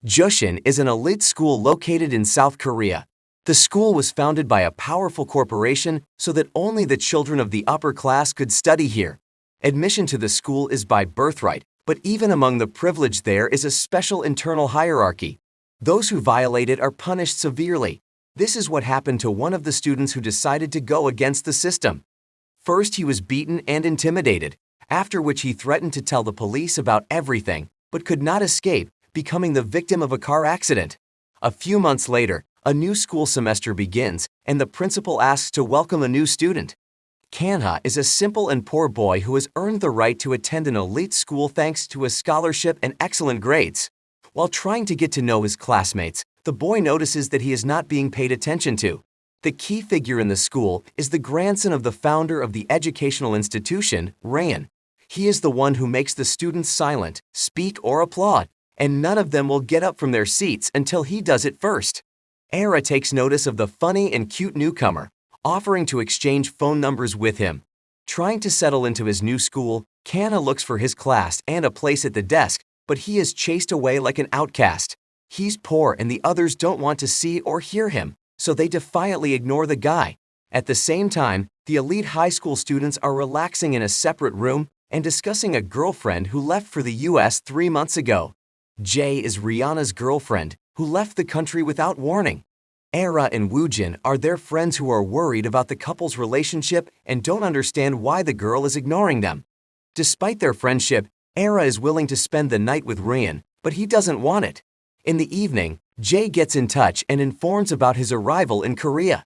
Jushin is an elite school located in South Korea. The school was founded by a powerful corporation so that only the children of the upper class could study here. Admission to the school is by birthright, but even among the privileged there is a special internal hierarchy. Those who violate it are punished severely. This is what happened to one of the students who decided to go against the system. First, he was beaten and intimidated, after which he threatened to tell the police about everything, but could not escape, becoming the victim of a car accident. A few months later, a new school semester begins, and the principal asks to welcome a new student. Kanha is a simple and poor boy who has earned the right to attend an elite school thanks to a scholarship and excellent grades. While trying to get to know his classmates, the boy notices that he is not being paid attention to. The key figure in the school is the grandson of the founder of the educational institution, Ryan. He is the one who makes the students silent, speak, or applaud, and none of them will get up from their seats until he does it first. Era takes notice of the funny and cute newcomer, offering to exchange phone numbers with him. Trying to settle into his new school, Kanha looks for his class and a place at the desk, but he is chased away like an outcast. He's poor and the others don't want to see or hear him, so they defiantly ignore the guy. At the same time, the elite high school students are relaxing in a separate room and discussing a girlfriend who left for the US 3 months ago. Jae is Rihanna's girlfriend, who left the country without warning. Era and Woojin are their friends who are worried about the couple's relationship and don't understand why the girl is ignoring them. Despite their friendship, Era is willing to spend the night with Ryan, but he doesn't want it. In the evening, Jae gets in touch and informs about his arrival in Korea.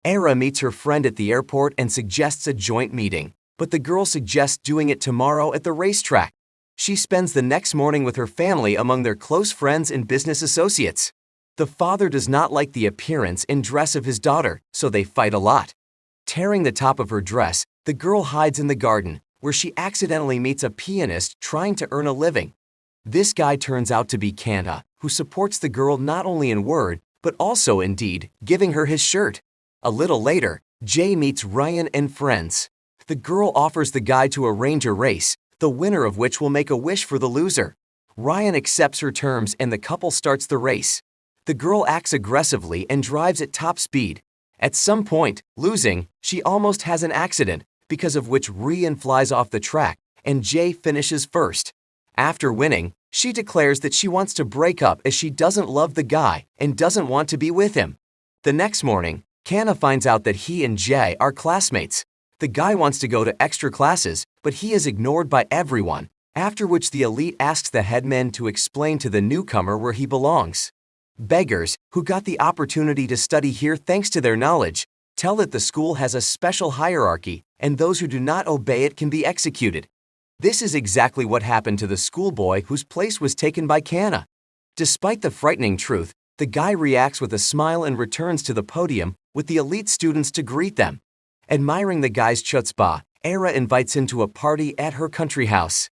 Era meets her friend at the airport and suggests a joint meeting, but the girl suggests doing it tomorrow at the racetrack. She spends the next morning with her family among their close friends and business associates. The father does not like the appearance and dress of his daughter, so they fight a lot. Tearing the top of her dress, the girl hides in the garden, where she accidentally meets a pianist trying to earn a living. This guy turns out to be Kanha, who supports the girl not only in word, but also in deed, giving her his shirt. A little later, Jae meets Ryan and friends. The girl offers the guy to arrange a race, the winner of which will make a wish for the loser. Ryan accepts her terms and the couple starts the race. The girl acts aggressively and drives at top speed. At some point, losing, she almost has an accident, because of which Ryan flies off the track and Jae finishes first. After winning, she declares that she wants to break up as she doesn't love the guy and doesn't want to be with him. The next morning, Kanha finds out that he and Jae are classmates. The guy wants to go to extra classes, but he is ignored by everyone, after which the elite asks the headman to explain to the newcomer where he belongs. Beggars, who got the opportunity to study here thanks to their knowledge, tell that the school has a special hierarchy and those who do not obey it can be executed. This is exactly what happened to the schoolboy whose place was taken by Kanha. Despite the frightening truth, the guy reacts with a smile and returns to the podium with the elite students to greet them. Admiring the guy's chutzpah, Era invites him to a party at her country house.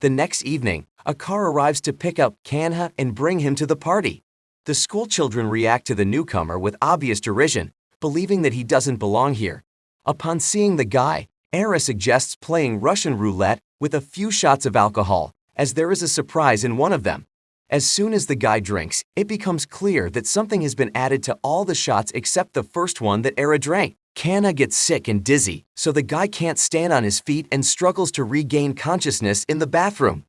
The next evening, a car arrives to pick up Kanha and bring him to the party. The school children react to the newcomer with obvious derision, believing that he doesn't belong here. Upon seeing the guy, Era suggests playing Russian roulette with a few shots of alcohol, as there is a surprise in one of them. As soon as the guy drinks, it becomes clear that something has been added to all the shots except the first one that Era drank. Kanha gets sick and dizzy, so the guy can't stand on his feet and struggles to regain consciousness in the bathroom.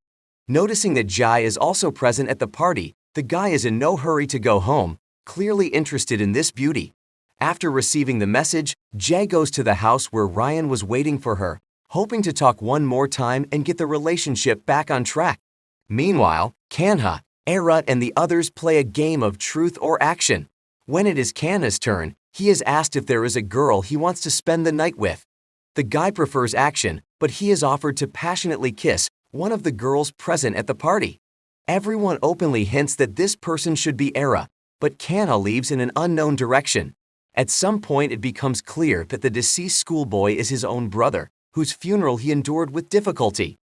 Noticing that Jae is also present at the party, the guy is in no hurry to go home, clearly interested in this beauty. After receiving the message, Jae goes to the house where Ryan was waiting for her, hoping to talk one more time and get the relationship back on track. Meanwhile, Kanha, Era, and the others play a game of truth or action. When it is Kanha's turn, he is asked if there is a girl he wants to spend the night with. The guy prefers action, but he is offered to passionately kiss one of the girls present at the party. Everyone openly hints that this person should be Era, but Kanha leaves in an unknown direction. At some point it becomes clear that the deceased schoolboy is his own brother, whose funeral he endured with difficulty.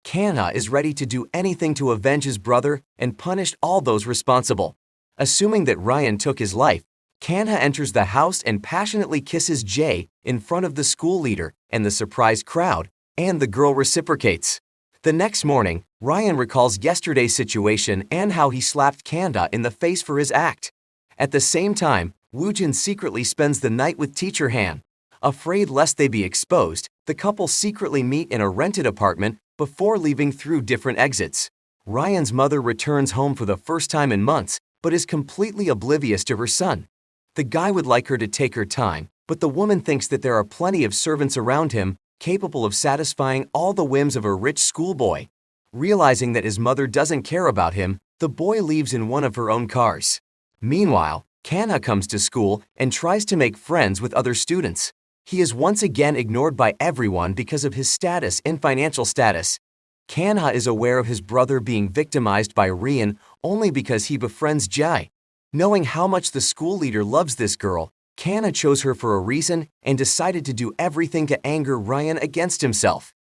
Kanha is ready to do anything to avenge his brother and punish all those responsible. Assuming that Ryan took his life, Kanha enters the house and passionately kisses Jae in front of the school leader and the surprised crowd, and the girl reciprocates. The next morning, Ryan recalls yesterday's situation and how he slapped Kanda in the face for his act. At the same time, Woojin secretly spends the night with teacher Han. Afraid lest they be exposed, the couple secretly meet in a rented apartment before leaving through different exits. Ryan's mother returns home for the first time in months, but is completely oblivious to her son. The guy would like her to take her time, but the woman thinks that there are plenty of servants around him capable of satisfying all the whims of a rich schoolboy. Realizing that his mother doesn't care about him, the boy leaves in one of her own cars. Meanwhile, Kanha comes to school and tries to make friends with other students. He is once again ignored by everyone because of his status and financial status. Kanha is aware of his brother being victimized by Rian only because he befriends Jai. Knowing how much the school leader loves this girl, Kanha chose her for a reason and decided to do everything to anger Ryan against himself.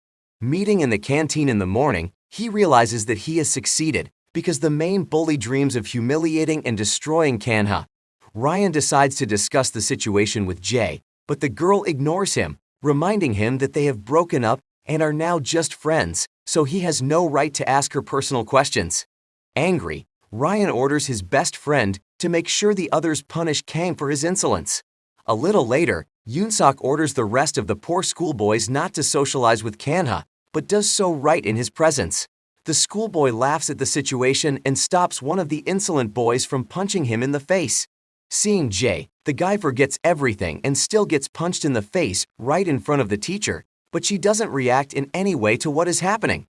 Meeting in the canteen in the morning, he realizes that he has succeeded because the main bully dreams of humiliating and destroying Kanha. Ryan decides to discuss the situation with Jay, but the girl ignores him, reminding him that they have broken up and are now just friends, so he has no right to ask her personal questions. Angry, Ryan orders his best friend to make sure the others punish Kang for his insolence. A little later, Yoonsuk orders the rest of the poor schoolboys not to socialize with Kanha, but does so right in his presence. The schoolboy laughs at the situation and stops one of the insolent boys from punching him in the face. Seeing Jay, the guy forgets everything and still gets punched in the face right in front of the teacher, but she doesn't react in any way to what is happening.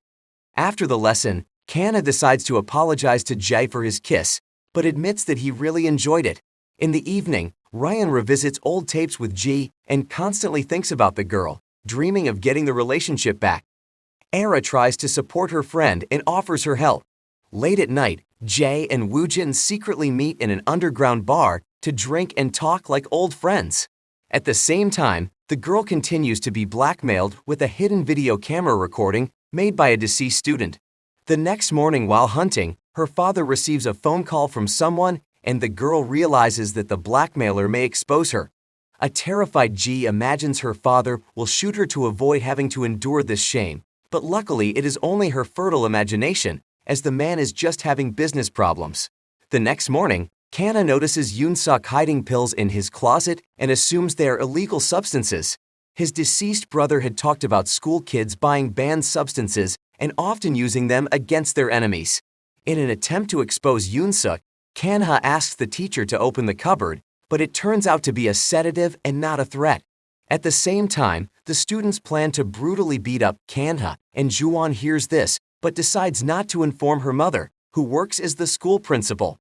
After the lesson, Kanha decides to apologize to Jay for his kiss, but admits that he really enjoyed it. In the evening, Ryan revisits old tapes with Ji and constantly thinks about the girl, dreaming of getting the relationship back. Era tries to support her friend and offers her help. Late at night, Jay and Woojin secretly meet in an underground bar to drink and talk like old friends. At the same time, the girl continues to be blackmailed with a hidden video camera recording made by a deceased student. The next morning while hunting, her father receives a phone call from someone and the girl realizes that the blackmailer may expose her. A terrified Ji imagines her father will shoot her to avoid having to endure this shame, but luckily it is only her fertile imagination, as the man is just having business problems. The next morning, Kanha notices Yoonsuk hiding pills in his closet and assumes they are illegal substances. His deceased brother had talked about school kids buying banned substances and often using them against their enemies. In an attempt to expose Yoonsuk, Kanha asks the teacher to open the cupboard, but it turns out to be a sedative and not a threat. At the same time, the students plan to brutally beat up Kanha, and Juwon hears this, but decides not to inform her mother, who works as the school principal.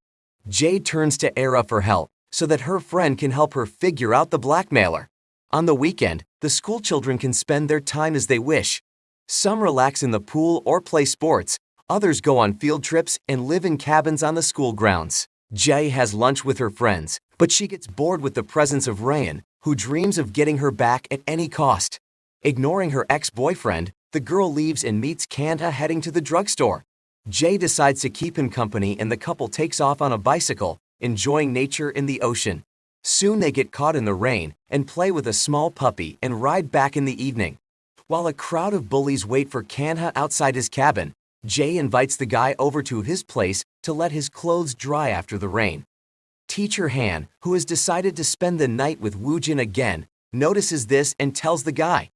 Jade turns to Era for help, so that her friend can help her figure out the blackmailer. On the weekend, the school children can spend their time as they wish. Some relax in the pool or play sports, others go on field trips and live in cabins on the school grounds. Jay has lunch with her friends, but she gets bored with the presence of Ryan, who dreams of getting her back at any cost. Ignoring her ex-boyfriend, the girl leaves and meets Kanha heading to the drugstore. Jay decides to keep him company and the couple takes off on a bicycle, enjoying nature in the ocean. Soon they get caught in the rain and play with a small puppy and ride back in the evening. While a crowd of bullies wait for Kanha outside his cabin, Jay invites the guy over to his place to let his clothes dry after the rain. Teacher Han, who has decided to spend the night with Woojin again, notices this and tells the guy.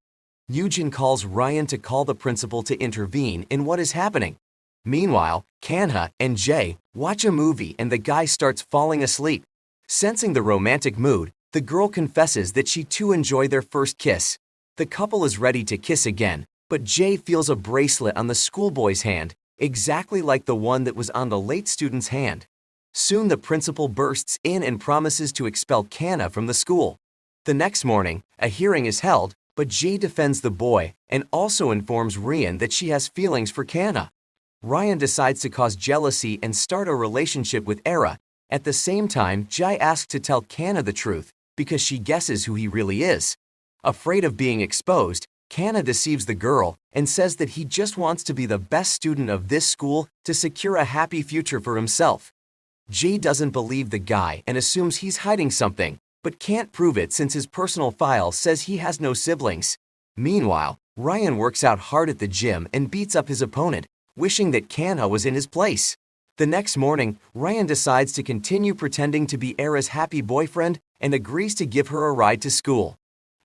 Woojin calls Ryan to call the principal to intervene in what is happening. Meanwhile, Kanha and Jay watch a movie and the guy starts falling asleep. Sensing the romantic mood, the girl confesses that she too enjoyed their first kiss. The couple is ready to kiss again, but Jay feels a bracelet on the schoolboy's hand, exactly like the one that was on the late student's hand. Soon the principal bursts in and promises to expel Kanha from the school. The next morning, a hearing is held, but Jay defends the boy and also informs Ryan that she has feelings for Kanha. Ryan decides to cause jealousy and start a relationship with Era. At the same time, Jai asks to tell Kanha the truth because she guesses who he really is. Afraid of being exposed, Kanha deceives the girl and says that he just wants to be the best student of this school to secure a happy future for himself. Jay doesn't believe the guy and assumes he's hiding something, but can't prove it since his personal file says he has no siblings. Meanwhile, Ryan works out hard at the gym and beats up his opponent, wishing that Kanha was in his place. The next morning, Ryan decides to continue pretending to be Era's happy boyfriend and agrees to give her a ride to school.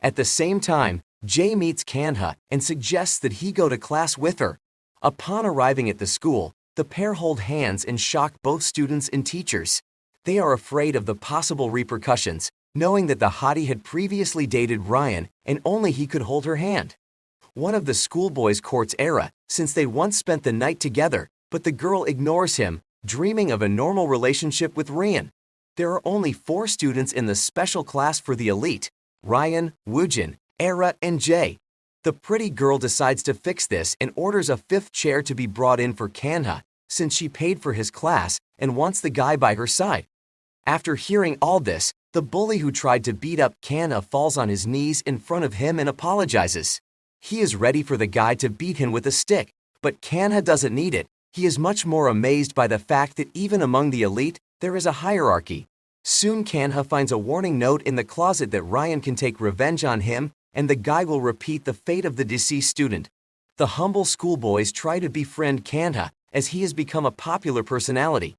At the same time, Jay meets Kanha and suggests that he go to class with her. Upon arriving at the school, the pair hold hands and shock both students and teachers. They are afraid of the possible repercussions, knowing that the hottie had previously dated Ryan and only he could hold her hand. One of the schoolboys courts Era, since they once spent the night together, but the girl ignores him, dreaming of a normal relationship with Ryan. There are only 4 students in the special class for the elite: Ryan, Woojin, Era, and Jay. The pretty girl decides to fix this and orders a 5th chair to be brought in for Kanha, since she paid for his class and wants the guy by her side. After hearing all this, the bully who tried to beat up Kanha falls on his knees in front of him and apologizes. He is ready for the guy to beat him with a stick, but Kanha doesn't need it. He is much more amazed by the fact that even among the elite, there is a hierarchy. Soon Kanha finds a warning note in the closet that Ryan can take revenge on him and the guy will repeat the fate of the deceased student. The humble schoolboys try to befriend Kanha as he has become a popular personality.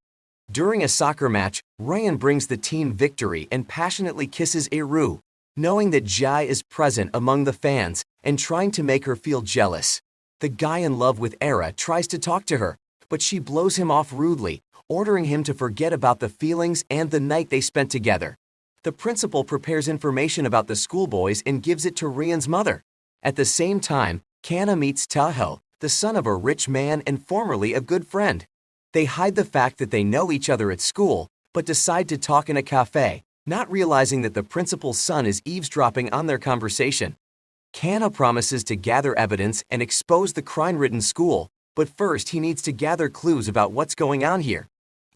During a soccer match, Ryan brings the team victory and passionately kisses Eru, knowing that Jai is present among the fans and trying to make her feel jealous. The guy in love with Era tries to talk to her, but she blows him off rudely, ordering him to forget about the feelings and the night they spent together. The principal prepares information about the schoolboys and gives it to Ryan's mother. At the same time, Kanha meets Taho, the son of a rich man and formerly a good friend. They hide the fact that they know each other at school, but decide to talk in a cafe, not realizing that the principal's son is eavesdropping on their conversation. Kanha promises to gather evidence and expose the crime-ridden school, but first he needs to gather clues about what's going on here.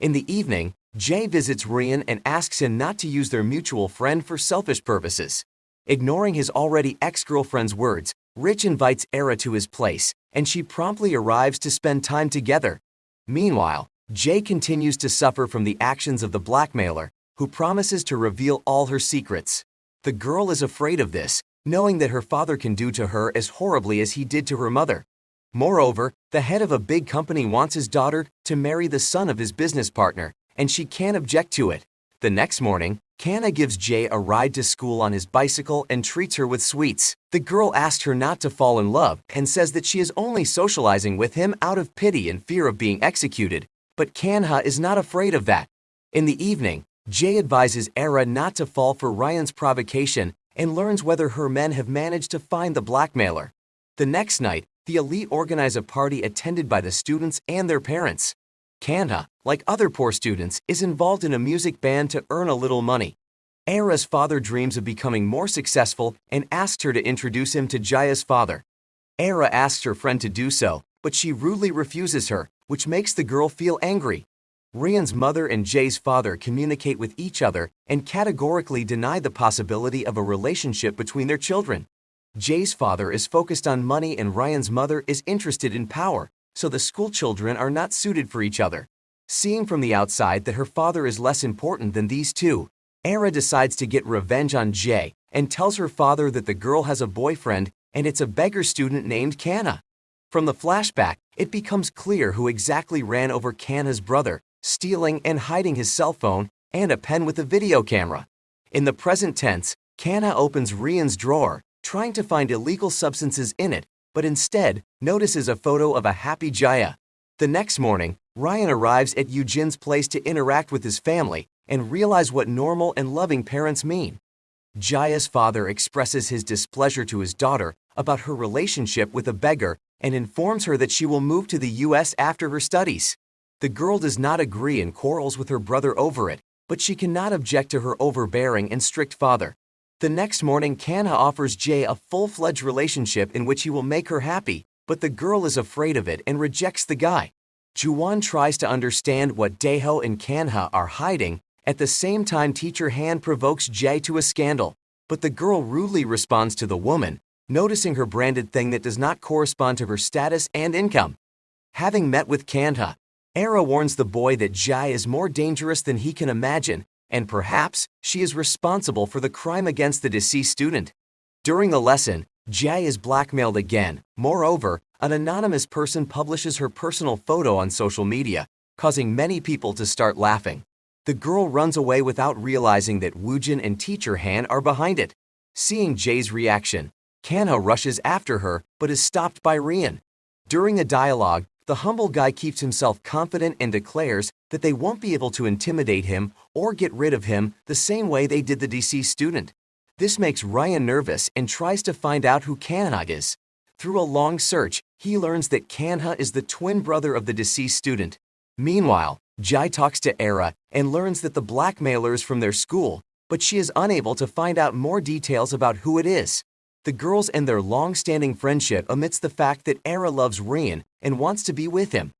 In the evening, Jay visits Ryan and asks him not to use their mutual friend for selfish purposes. Ignoring his already ex-girlfriend's words, Rich invites Era to his place, and she promptly arrives to spend time together. Meanwhile, Jay continues to suffer from the actions of the blackmailer, who promises to reveal all her secrets. The girl is afraid of this, knowing that her father can do to her as horribly as he did to her mother. Moreover, the head of a big company wants his daughter to marry the son of his business partner, and she can't object to it. The next morning, Kanha gives Jay a ride to school on his bicycle and treats her with sweets. The girl asks her not to fall in love and says that she is only socializing with him out of pity and fear of being executed, but Kanha is not afraid of that. In the evening, Jay advises Era not to fall for Ryan's provocation and learns whether her men have managed to find the blackmailer. The next night, the elite organize a party attended by the students and their parents. Kanha, like other poor students, is involved in a music band to earn a little money. Era's father dreams of becoming more successful and asks her to introduce him to Jaya's father. Era asks her friend to do so, but she rudely refuses her, which makes the girl feel angry. Ryan's mother and Jay's father communicate with each other and categorically deny the possibility of a relationship between their children. Jay's father is focused on money and Ryan's mother is interested in power, so the school children are not suited for each other. Seeing from the outside that her father is less important than these two, Era decides to get revenge on Jay and tells her father that the girl has a boyfriend and it's a beggar student named Kanha. From the flashback, it becomes clear who exactly ran over Kanha's brother, stealing and hiding his cell phone and a pen with a video camera. In the present tense, Kanha opens Ryan's drawer, trying to find illegal substances in it, but instead notices a photo of a happy Jaya. The next morning, Ryan arrives at Eugène's place to interact with his family and realize what normal and loving parents mean. Jaya's father expresses his displeasure to his daughter about her relationship with a beggar and informs her that she will move to the US after her studies. The girl does not agree and quarrels with her brother over it, but she cannot object to her overbearing and strict father. The next morning, Kanha offers Jay a full-fledged relationship in which he will make her happy, but the girl is afraid of it and rejects the guy. Juwon tries to understand what Daeho and Kanha are hiding. At the same time, teacher Han provokes Jay to a scandal, but the girl rudely responds to the woman, noticing her branded thing that does not correspond to her status and income. Having met with Kanha, Era warns the boy that Jai is more dangerous than he can imagine, and perhaps she is responsible for the crime against the deceased student. During the lesson, Jay is blackmailed again. Moreover, an anonymous person publishes her personal photo on social media, causing many people to start laughing. The girl runs away without realizing that Woojin and teacher Han are behind it. Seeing Jay's reaction, Kanha rushes after her but is stopped by Rian. During a dialogue, the humble guy keeps himself confident and declares that they won't be able to intimidate him or get rid of him the same way they did the deceased student. This makes Ryan nervous and tries to find out who Kanha is. Through a long search, he learns that Kanha is the twin brother of the deceased student. Meanwhile, Jai talks to Era and learns that the blackmailer is from their school, but she is unable to find out more details about who it is. The girls end their long-standing friendship amidst the fact that Era loves Rian and wants to be with him.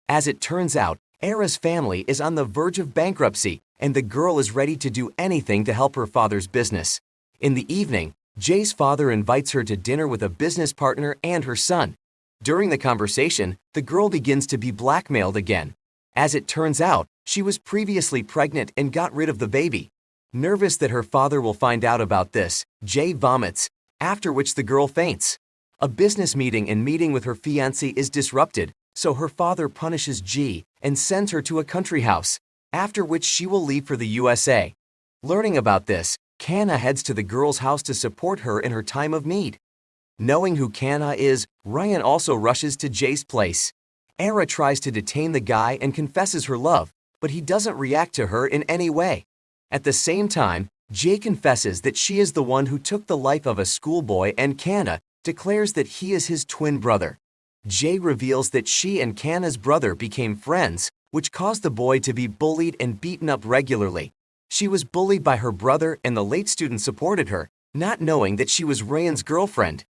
As it turns out, Era's family is on the verge of bankruptcy, and the girl is ready to do anything to help her father's business. In the evening, Jay's father invites her to dinner with a business partner and her son. During the conversation, the girl begins to be blackmailed again. As it turns out, she was previously pregnant and got rid of the baby. Nervous that her father will find out about this, Jay vomits, after which the girl faints. A business meeting with her fiancé is disrupted, so her father punishes G and sends her to a country house, after which she will leave for the USA. Learning about this, Kanha heads to the girl's house to support her in her time of need. Knowing who Kanha is, Ryan also rushes to Jay's place. Era tries to detain the guy and confesses her love, but he doesn't react to her in any way. At the same time, Jay confesses that she is the one who took the life of a schoolboy, and Kanha declares that he is his twin brother. Jay reveals that she and Kanha's brother became friends, which caused the boy to be bullied and beaten up regularly. She was bullied by her brother and the late student supported her, not knowing that she was Ryan's girlfriend.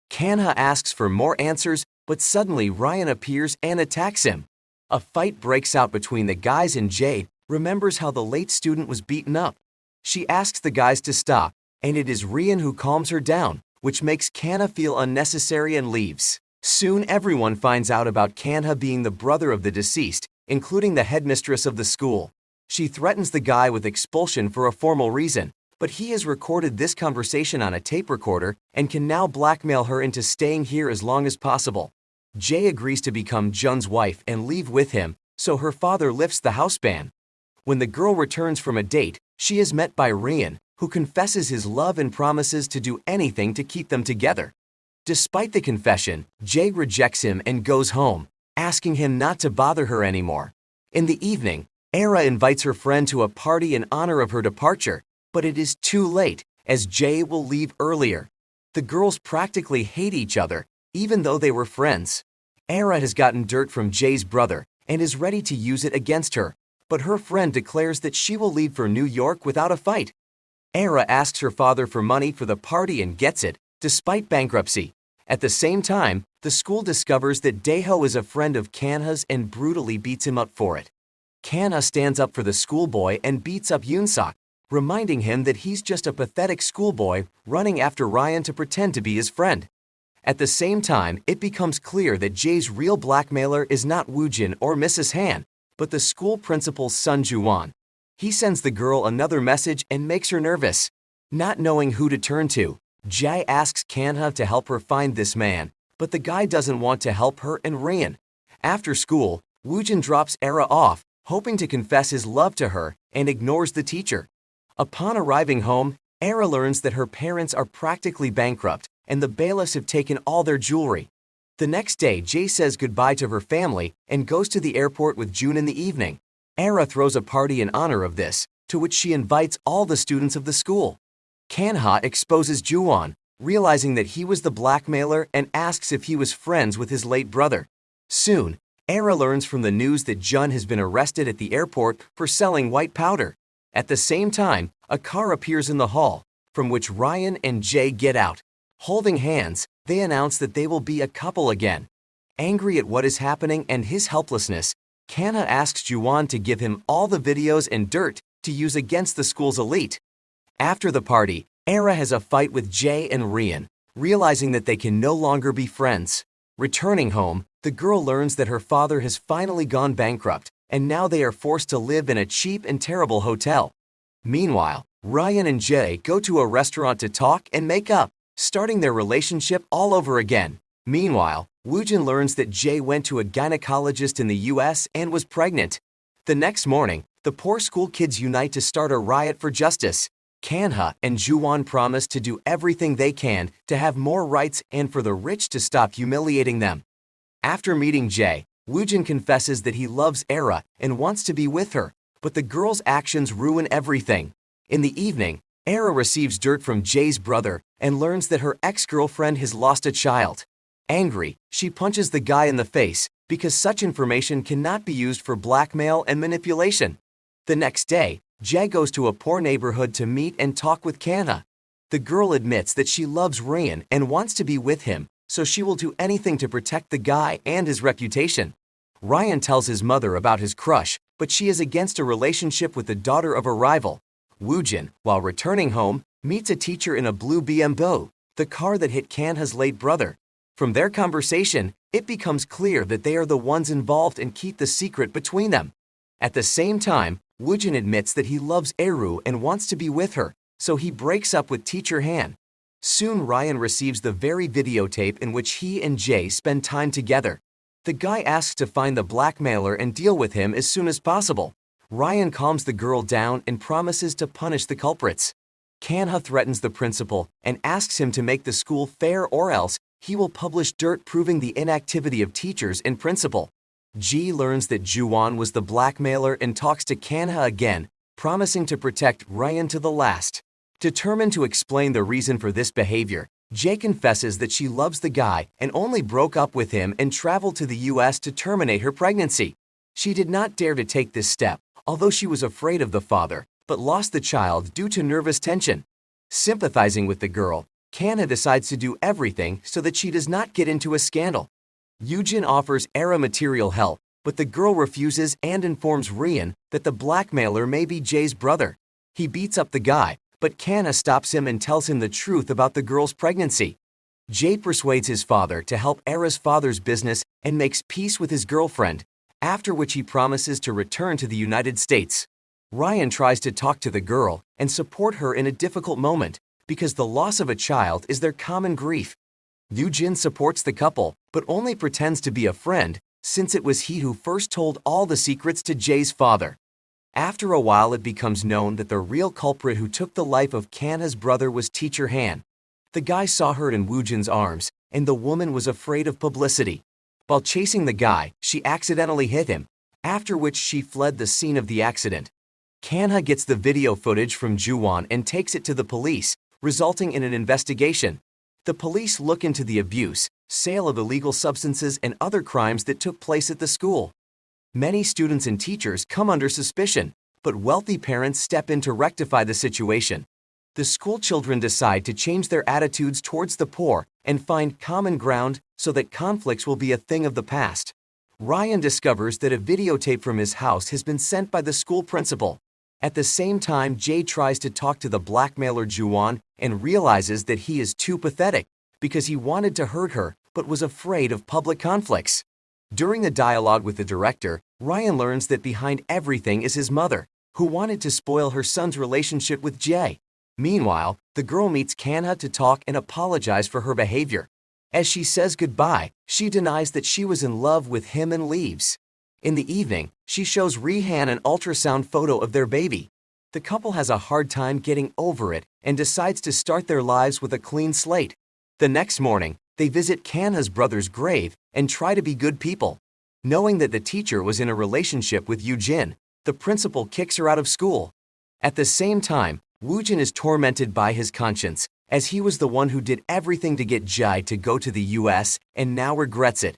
Kanha asks for more answers, but suddenly Ryan appears and attacks him. A fight breaks out between the guys, and Jade remembers how the late student was beaten up. She asks the guys to stop, and it is Ryan who calms her down, which makes Kanha feel unnecessary and leaves. Soon everyone finds out about Kanha being the brother of the deceased, including the headmistress of the school. She threatens the guy with expulsion for a formal reason, but he has recorded this conversation on a tape recorder and can now blackmail her into staying here as long as possible. Jay agrees to become Jun's wife and leave with him, so her father lifts the house ban. When the girl returns from a date, she is met by Ryan, who confesses his love and promises to do anything to keep them together. Despite the confession, Jay rejects him and goes home, asking him not to bother her anymore. In the evening, Era invites her friend to a party in honor of her departure, but it is too late, as Jay will leave earlier. The girls practically hate each other, even though they were friends. Era has gotten dirt from Jay's brother and is ready to use it against her, but her friend declares that she will leave for New York without a fight. Era asks her father for money for the party and gets it, despite bankruptcy. At the same time, the school discovers that Daeho is a friend of Kanha's and brutally beats him up for it. Kanha stands up for the schoolboy and beats up Yoonsok, reminding him that he's just a pathetic schoolboy running after Ryan to pretend to be his friend. At the same time, it becomes clear that Jay's real blackmailer is not Woojin or Mrs. Han, but the school principal's son Juwon. He sends the girl another message and makes her nervous. Not knowing who to turn to, Jay asks Kanha to help her find this man, but the guy doesn't want to help her and Ryan. After school, Woojin drops Era off, hoping to confess his love to her, and ignores the teacher. Upon arriving home, Era learns that her parents are practically bankrupt, and the bailiffs have taken all their jewelry. The next day, Jay says goodbye to her family and goes to the airport with June in the evening. Era throws a party in honor of this, to which she invites all the students of the school. Kanha exposes Juwon, realizing that he was the blackmailer, and asks if he was friends with his late brother. Soon, Era learns from the news that Jun has been arrested at the airport for selling white powder. At the same time, a car appears in the hall, from which Ryan and Jay get out. Holding hands, they announce that they will be a couple again. Angry at what is happening and his helplessness, Kanha asks Juwon to give him all the videos and dirt to use against the school's elite. After the party, Era has a fight with Jay and Ryan, realizing that they can no longer be friends. Returning home, the girl learns that her father has finally gone bankrupt, and now they are forced to live in a cheap and terrible hotel. Meanwhile, Ryan and Jay go to a restaurant to talk and make up. starting their relationship all over again. Meanwhile, Woojin learns that Jae went to a gynecologist in the US and was pregnant. The next morning, the poor school kids unite to start a riot for justice. Kanha and Juwon promise to do everything they can to have more rights and for the rich to stop humiliating them. After meeting Jae, Woojin confesses that he loves Era and wants to be with her, but the girl's actions ruin everything. In the evening, Era receives dirt from Jae's brother and learns that her ex-girlfriend has lost a child. Angry, she punches the guy in the face because such information cannot be used for blackmail and manipulation. The next day, Jae goes to a poor neighborhood to meet and talk with Kanha. The girl admits that she loves Ryan and wants to be with him, so she will do anything to protect the guy and his reputation. Ryan tells his mother about his crush, but she is against a relationship with the daughter of a rival. Woojin, while returning home, meets a teacher in a blue BMW, the car that hit Kanha's late brother. From their conversation, it becomes clear that they are the ones involved and keep the secret between them. At the same time, Woojin admits that he loves Eru and wants to be with her, so he breaks up with teacher Han. Soon Ryan receives the very videotape in which he and Jae spend time together. The guy asks to find the blackmailer and deal with him as soon as possible. Ryan calms the girl down and promises to punish the culprits. Kanha threatens the principal and asks him to make the school fair or else he will publish dirt proving the inactivity of teachers and principal. Ji learns that Juwon was the blackmailer and talks to Kanha again, promising to protect Ryan to the last. Determined to explain the reason for this behavior, Jae confesses that she loves the guy and only broke up with him and traveled to the US to terminate her pregnancy. She did not dare to take this step, although she was afraid of the father, but lost the child due to nervous tension. Sympathizing with the girl, Kanha decides to do everything so that she does not get into a scandal. Woojin offers Era material help, but the girl refuses and informs Ryan that the blackmailer may be Jae's brother. He beats up the guy, but Kanha stops him and tells him the truth about the girl's pregnancy. Jae persuades his father to help Era's father's business and makes peace with his girlfriend, after which he promises to return to the United States. Ryan tries to talk to the girl and support her in a difficult moment, because the loss of a child is their common grief. Woojin supports the couple, but only pretends to be a friend, since it was he who first told all the secrets to Jae's father. After a while, it becomes known that the real culprit who took the life of Kanha's brother was teacher Han. The guy saw her in Woojin's arms, and the woman was afraid of publicity. While chasing the guy, she accidentally hit him, after which she fled the scene of the accident. Kanha gets the video footage from Juwon and takes it to the police, resulting in an investigation. The police look into the abuse, sale of illegal substances, and other crimes that took place at the school. Many students and teachers come under suspicion, but wealthy parents step in to rectify the situation. The school children decide to change their attitudes towards the poor and find common ground so that conflicts will be a thing of the past. Ryan discovers that a videotape from his house has been sent by the school principal. At the same time, Jae tries to talk to the blackmailer Juwon and realizes that he is too pathetic because he wanted to hurt her but was afraid of public conflicts. During the dialogue with the director, Ryan learns that behind everything is his mother, who wanted to spoil her son's relationship with Jae. Meanwhile, the girl meets Kanha to talk and apologize for her behavior. As she says goodbye, she denies that she was in love with him and leaves. In the evening, she shows Rihan an ultrasound photo of their baby. The couple has a hard time getting over it and decides to start their lives with a clean slate. The next morning, they visit Kanha's brother's grave and try to be good people. Knowing that the teacher was in a relationship with Woojin, the principal kicks her out of school. At the same time, Woojin is tormented by his conscience, as he was the one who did everything to get Jae to go to the US and now regrets it.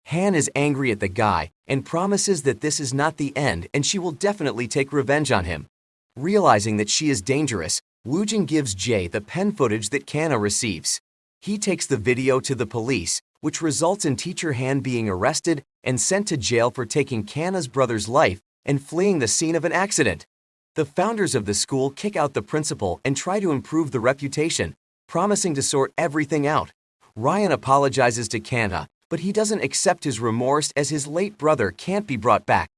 Han is angry at the guy and promises that this is not the end and she will definitely take revenge on him. Realizing that she is dangerous, Woojin gives Jae the pen footage that Kanha receives. He takes the video to the police, which results in teacher Han being arrested and sent to jail for taking Kanha's brother's life and fleeing the scene of an accident. The founders of the school kick out the principal and try to improve the reputation, promising to sort everything out. Ryan apologizes to Kanha, but he doesn't accept his remorse as his late brother can't be brought back.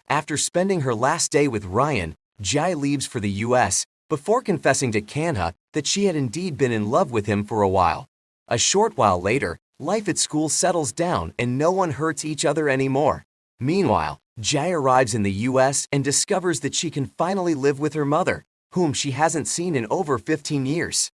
After spending her last day with Ryan, Jae leaves for the US, before confessing to Kanha that she had indeed been in love with him for a while. A short while later, life at school settles down and no one hurts each other anymore. Meanwhile, Jai arrives in the US and discovers that she can finally live with her mother, whom she hasn't seen in over 15 years.